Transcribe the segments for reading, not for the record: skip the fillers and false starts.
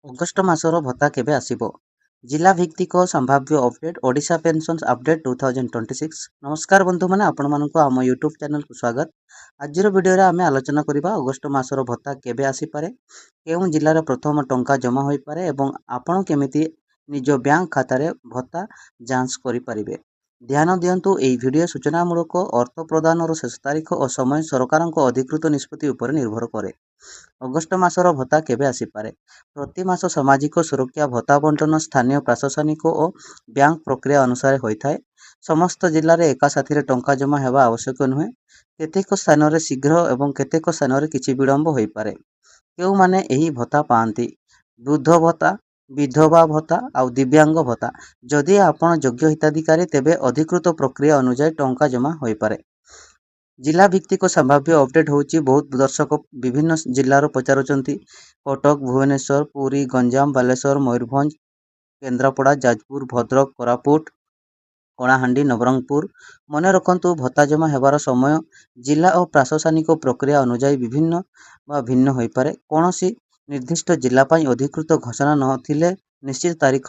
August ମାସର ଭତ୍ତା କେବେ ଆସିବ? ଜିଲ୍ଲା ଭିତ୍ତିକ ସମ୍ଭାବ୍ୟ ଅପଡେଟ୍ ଓଡ଼ିଶା ପେନ୍ସନ୍ସ ଅପଡେଟ୍ 2026। ନମସ୍କାର ବନ୍ଧୁମାନେ, ଆପଣମାନଙ୍କୁ ଆମ ୟୁଟ୍ୟୁବ୍ ଚ୍ୟାନେଲକୁ ସ୍ୱାଗତ। ଆଜିର ଭିଡ଼ିଓରେ ଆମେ ଆଲୋଚନା କରିବା ଅଗଷ୍ଟ ମାସର ଭତ୍ତା କେବେ ଆସିପାରେ, କେଉଁ ଜିଲ୍ଲାରେ ପ୍ରଥମ ଟଙ୍କା ଜମା ହୋଇପାରେ ଏବଂ ଆପଣ କେମିତି ନିଜ ବ୍ୟାଙ୍କ ଖାତାରେ ଭତ୍ତା ଯାଞ୍ଚ କରିପାରିବେ। ଧ୍ୟାନ ଦିଅନ୍ତୁ, ଏହି ଭିଡ଼ିଓ ସୂଚନାମୂଳକ, ଅର୍ଥ ପ୍ରଦାନର ଶେଷ ତାରିଖ ଓ ସମୟ ସରକାରଙ୍କ ଅଧିକୃତ ନିଷ୍ପତ୍ତି ଉପରେ ନିର୍ଭର କରେ। ଅଗଷ୍ଟ ମାସର ଭତ୍ତା କେବେ ଆସିପାରେ? ପ୍ରତି ମାସ ସାମାଜିକ ସୁରକ୍ଷା ଭତ୍ତା ବଣ୍ଟନ ସ୍ଥାନୀୟ ପ୍ରଶାସନିକ ଓ ବ୍ୟାଙ୍କ ପ୍ରକ୍ରିୟା ଅନୁସାରେ ହୋଇଥାଏ। ସମସ୍ତ ଜିଲ୍ଲାରେ ଏକା ସାଥିରେ ଟଙ୍କା ଜମା ହେବା ଆବଶ୍ୟକ ନୁହେଁ। କେତେକ ସ୍ଥାନରେ ଶୀଘ୍ର ଏବଂ କେତେକ ସ୍ଥାନରେ କିଛି ବିଳମ୍ବ ହୋଇପାରେ। କେଉଁମାନେ ଏହି ଭତ୍ତା ପାଆନ୍ତି? ବୃଦ୍ଧ ଭତ୍ତା, ବିଧବା ଭତ୍ତା ଆଉ ଦିବ୍ୟାଙ୍ଗ ଭତ୍ତା। ଯଦି ଆପଣ ଯୋଗ୍ୟ ହିତାଧିକାରୀ, ତେବେ ଅଧିକୃତ ପ୍ରକ୍ରିୟା ଅନୁଯାୟୀ ଟଙ୍କା ଜମା ହୋଇପାରେ। ଜିଲ୍ଲା ଭିତ୍ତିକ ସମ୍ଭାବ୍ୟ ଅପଡେଟ୍ ହେଉଛି, ବହୁତ ଦର୍ଶକ ବିଭିନ୍ନ ଜିଲ୍ଲାରୁ ପଚାରୁଛନ୍ତି। କଟକ, ଭୁବନେଶ୍ୱର, ପୁରୀ, ଗଞ୍ଜାମ, ବାଲେଶ୍ୱର, ମୟୂରଭଞ୍ଜ, କେନ୍ଦ୍ରାପଡ଼ା, ଯାଜପୁର, ଭଦ୍ରକ, କୋରାପୁଟ, କଳାହାଣ୍ଡି, ନବରଙ୍ଗପୁର। ମନେ ରଖନ୍ତୁ, ଭତ୍ତା ଜମା ହେବାର ସମୟ ଜିଲ୍ଲା ଓ ପ୍ରଶାସନିକ ପ୍ରକ୍ରିୟା ଅନୁଯାୟୀ ବିଭିନ୍ନ ବା ଭିନ୍ନ ହୋଇପାରେ। କୌଣସି ନିର୍ଦ୍ଦିଷ୍ଟ ଜିଲ୍ଲା ପାଇଁ ଅଧିକୃତ ଘୋଷଣା ନଥିଲେ ନିଶ୍ଚିତ ତାରିଖ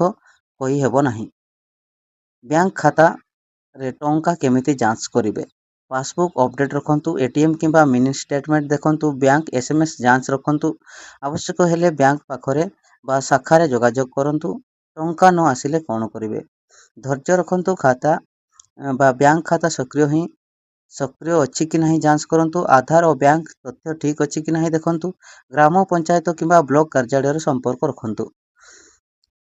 କହିହେବ ନାହିଁ। ବ୍ୟାଙ୍କ ଖାତାରେ ଟଙ୍କା କେମିତି ଯାଞ୍ଚ କରିବେ? ପାସବୁକ୍ ଅପଡେଟ୍ ରଖନ୍ତୁ, ଏଟିଏମ୍ କିମ୍ବା ମିନି ଷ୍ଟେଟମେଣ୍ଟ ଦେଖନ୍ତୁ, ବ୍ୟାଙ୍କ ଏସଏମଏସ୍ ଯାଞ୍ଚ ରଖନ୍ତୁ। ଆବଶ୍ୟକ ହେଲେ ବ୍ୟାଙ୍କ ପାଖରେ ବା ଶାଖାରେ ଯୋଗାଯୋଗ କରନ୍ତୁ। ଟଙ୍କା ନ ଆସିଲେ କ'ଣ କରିବେ? ଧୈର୍ଯ୍ୟ ରଖନ୍ତୁ, ଖାତା ବା ବ୍ୟାଙ୍କ ଖାତା ସକ୍ରିୟ ଅଛି କି ନାହିଁ ଯାଞ୍ଚ କରନ୍ତୁ। ଆଧାର ଓ ବ୍ୟାଙ୍କ ତଥ୍ୟ ଠିକ୍ ଅଛି କି ନାହିଁ ଦେଖନ୍ତୁ। ଗ୍ରାମ ପଞ୍ଚାୟତ କିମ୍ବା ବ୍ଲକ କାର୍ଯ୍ୟାଳୟରେ ସମ୍ପର୍କ ରଖନ୍ତୁ।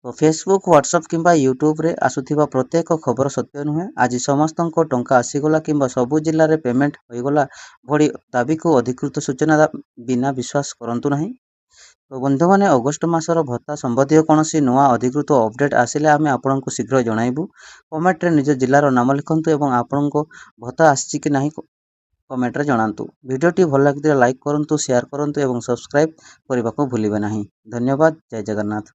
ଫେସବୁକ୍, ହ୍ୱାଟ୍ସଆପ୍ କିମ୍ବା ୟୁଟ୍ୟୁବରେ ଆସୁଥିବା ପ୍ରତ୍ୟେକ ଖବର ସତ୍ୟ ନୁହେଁ। ଆଜି ସମସ୍ତଙ୍କ ଟଙ୍କା ଆସିଗଲା କିମ୍ବା ସବୁ ଜିଲ୍ଲାରେ ପେମେଣ୍ଟ ହୋଇଗଲା ଭଳି ଦାବିକୁ ଅଧିକୃତ ସୂଚନା ବିନା ବିଶ୍ୱାସ କରନ୍ତୁ ନାହିଁ। ତ ବନ୍ଧୁମାନେ, ଅଗଷ୍ଟ ମାସର ଭତ୍ତା ସମ୍ବନ୍ଧୀୟ କୌଣସି ନୂଆ ଅଧିକୃତ ଅପଡେଟ୍ ଆସିଲେ ଆମେ ଆପଣଙ୍କୁ ଶୀଘ୍ର ଜଣାଇବୁ। କମେଣ୍ଟରେ ନିଜ ଜିଲ୍ଲାର ନାମ ଲେଖନ୍ତୁ ଏବଂ ଆପଣଙ୍କ ଭତ୍ତା ଆସିଛି କି ନାହିଁ କମେଣ୍ଟରେ ଜଣାନ୍ତୁ। ଭିଡ଼ିଓଟି ଭଲ ଲାଗିଥିଲେ ଲାଇକ୍ କରନ୍ତୁ, ସେୟାର କରନ୍ତୁ ଏବଂ ସବସ୍କ୍ରାଇବ୍ କରିବାକୁ ଭୁଲିବେ ନାହିଁ। ଧନ୍ୟବାଦ। ଜୟ ଜଗନ୍ନାଥ।